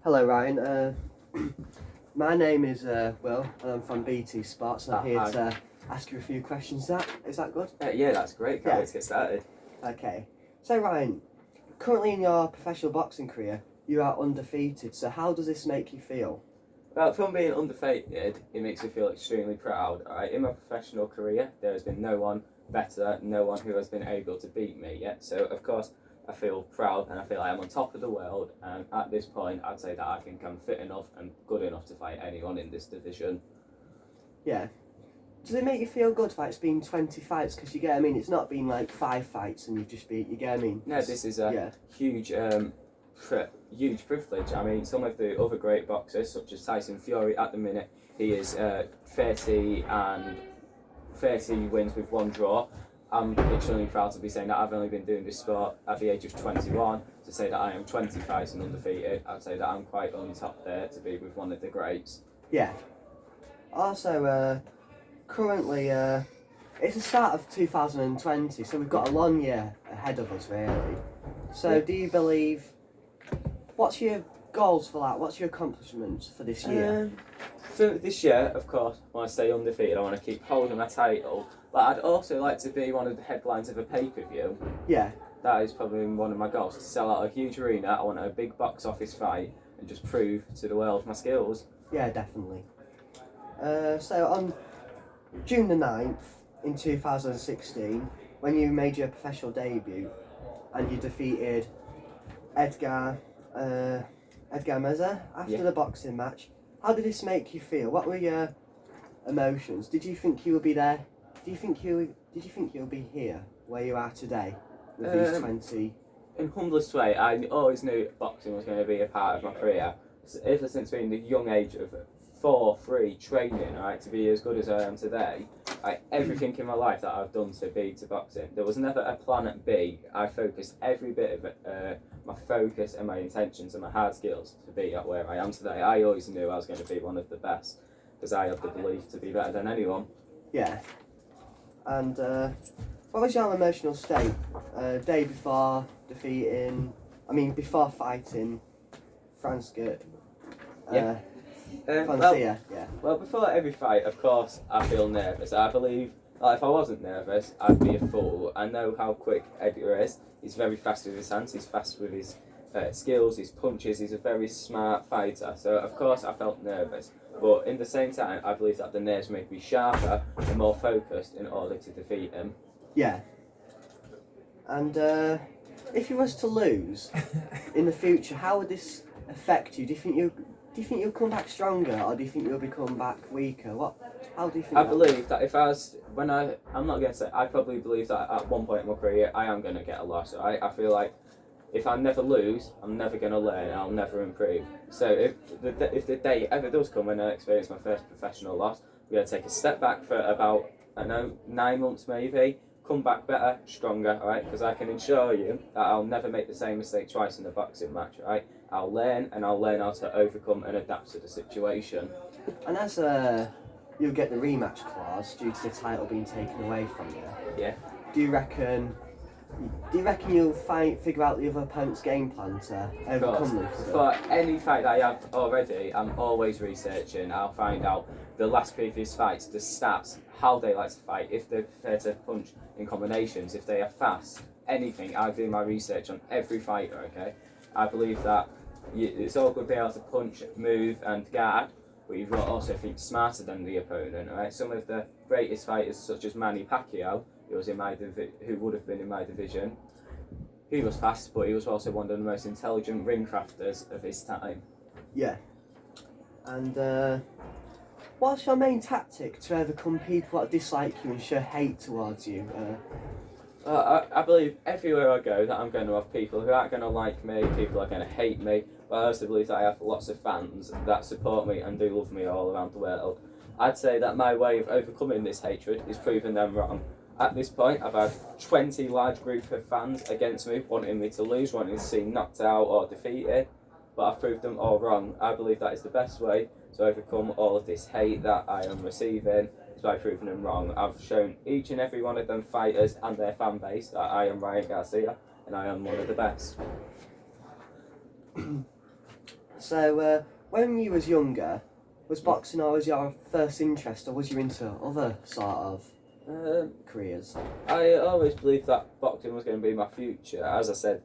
Hello, Ryan. My name is Will, and I'm from BT Sports. And I'm here Hi. to ask you a few questions. Is that good? Yeah, that's great. Can't Yeah. wait to get started. Okay. So, Ryan, currently in your professional boxing career, you are undefeated. So, how does this make you feel? Well, from being undefeated, it makes me feel extremely proud. Alright, in my professional career, there has been no one better, no one who has been able to beat me yet. So, of course, I feel proud and I feel I am on top of the world. And at this point, I'd say that I think I'm fit enough and good enough to fight anyone in this division. Yeah. Does it make you feel good that it's been 20 fights? Because you get, I mean, it's not been like 5 fights and you've just beat. You get, I mean. No, this is a huge huge privilege. I mean, some of the other great boxers, such as Tyson Fury, at the minute he is 30 wins with 1 draw. I'm extremely proud to be saying that I've only been doing this sport at the age of 21. To say that I am 20 fights and undefeated, I'd say that I'm quite on top there to be with one of the greats. Yeah. Also, currently, it's the start of 2020, so we've got a long year ahead of us, really. So, Yeah. do you believe? What's your goals for that? What's your accomplishments for this year? For this year, of course, I want to stay undefeated. I want to keep holding my title, but I'd also like to be one of the headlines of a pay-per-view. Yeah, That is probably one of my goals, to sell out a huge arena. I want a big box office fight and just prove to the world my skills. yeah, definitely. So on June the 9th in 2016, when you made your professional debut and you defeated Edgar Meza after Yeah. the boxing match, how did this make you feel? What were your emotions? Did you think you would be there? Did you think you'll be here where you are today with these 20? In humblest way, I always knew boxing was going to be a part of my career. Ever since being the young age of 4, 3 training, right, to be as good as I am today, everything in my life that I've done to be to boxing, there was never a plan B. I focused every bit of my focus and my intentions and my hard skills to be at where I am today. I always knew I was going to be one of the best because I have the belief to be better than anyone. Yeah. And what was your emotional state day before before fighting Franska? Garcia, yeah. Well, before every fight, of course, I feel nervous. I believe if I wasn't nervous, I'd be a fool. I know how quick Edgar is. He's very fast with his hands. He's fast with his skills, his punches. He's a very smart fighter. So, of course, I felt nervous. But in the same time, I believe that the nerves make me sharper and more focused in order to defeat him. Yeah. And if you was to lose in the future, how would this affect you? Do you think you'll come back stronger, or do you think you'll become back weaker? How do you think? I believe that if I was, I'm not going to say, I probably believe that at one point in my career, I am going to get a loss, right? I feel like if I never lose, I'm never going to learn, I'll never improve. So if the day ever does come when I experience my first professional loss, I'm going to take a step back for about, 9 months maybe, come back better, stronger, right? Because I can assure you that I'll never make the same mistake twice in a boxing match, right? I'll learn how to overcome and adapt to the situation. And as you'll get the rematch clause due to the title being taken away from you. Yeah. Do you reckon you'll figure out the other opponent's game plan to overcome them? For any fight that I have already, I'm always researching. I'll find out the last previous fights, the stats, how they like to fight, if they prefer to punch in combinations, if they are fast, anything. I do my research on every fighter, okay? I believe that it's all good being able to punch, move and guard, but you've got to also think smarter than the opponent, right? Some of the greatest fighters, such as Manny Pacquiao, who would have been in my division, he was fast, but he was also one of the most intelligent ring crafters of his time. Yeah. And what's your main tactic to overcome people that dislike you and show hate towards you? I believe everywhere I go that I'm going to have people who aren't going to like me, people are going to hate me, but I also believe that I have lots of fans that support me and do love me all around the world. I'd say that my way of overcoming this hatred is proving them wrong. At this point, I've had 20 large group of fans against me, wanting me to lose, wanting to see knocked out or defeated, but I've proved them all wrong. I believe that is the best way to overcome all of this hate that I am receiving, is by proving them wrong. I've shown each and every one of them fighters and their fan base that I am Ryan Garcia and I am one of the best. So, when you was younger, was boxing always your first interest, or was you into other sort of careers? I always believed that boxing was going to be my future. As I said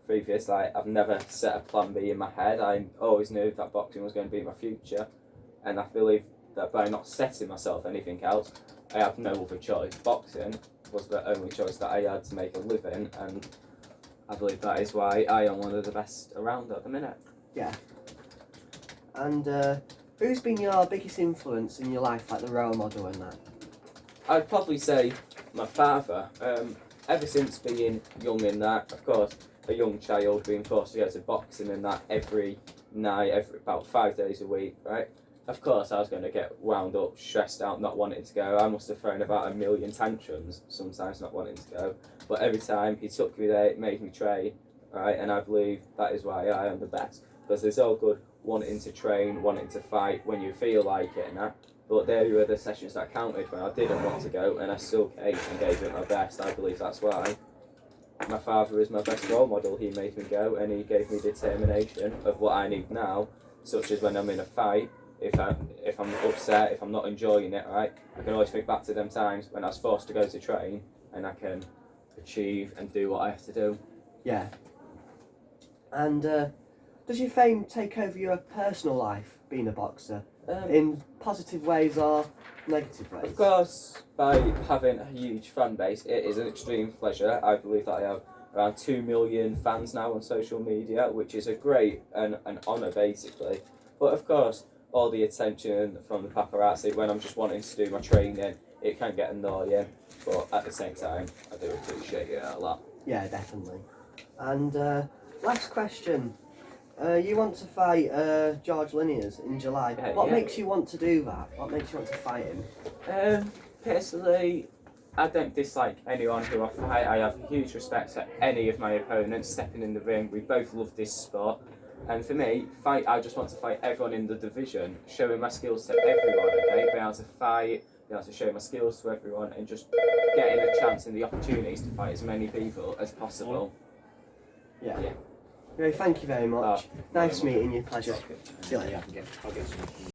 previously, I've never set a plan B in my head. I always knew that boxing was going to be my future, and I believe that by not setting myself anything else, I have no other choice. Boxing was the only choice that I had to make a living, and I believe that is why I am one of the best around at the minute. Yeah. And who's been your biggest influence in your life, like the role model and that? I'd probably say my father. Ever since being young in that, of course, a young child being forced to go to boxing and that every night, about 5 days a week, right? Of course, I was going to get wound up, stressed out, not wanting to go. I must have thrown about 1,000,000 tantrums, sometimes not wanting to go. But every time he took me there, it made me train, right? And I believe that is why I am the best. Because it's all good wanting to train, wanting to fight when you feel like it and that. But there were the sessions that counted when I didn't want to go, and I still came and gave it my best. I believe that's why my father is my best role model. He made me go, and he gave me determination of what I need now, such as when I'm in a fight. If I'm upset, if I'm not enjoying it, right, I can always think back to them times when I was forced to go to train, and I can achieve and do what I have to do. Yeah. And does your fame take over your personal life, being a boxer, in positive ways or negative ways? Of course, by having a huge fan base, it is an extreme pleasure. I believe that I have around 2 million fans now on social media, which is a great and an honour basically. But of course, all the attention from the paparazzi when I'm just wanting to do my training, it can get annoying. But at the same time, I do appreciate it a lot. Yeah, definitely. And last question. You want to fight George Linears in July. What makes you want to do that? What makes you want to fight him? Personally, I don't dislike anyone who I fight. I have huge respect for any of my opponents stepping in the ring. We both love this sport. And for me, I just want to fight everyone in the division, showing my skills to everyone, okay? Being able to fight, being able to show my skills to everyone, and just getting a chance and the opportunities to fight as many people as possible. Yeah. Yeah. Anyway, thank you very much. Nice meeting you. Pleasure. See you later. I'll get some.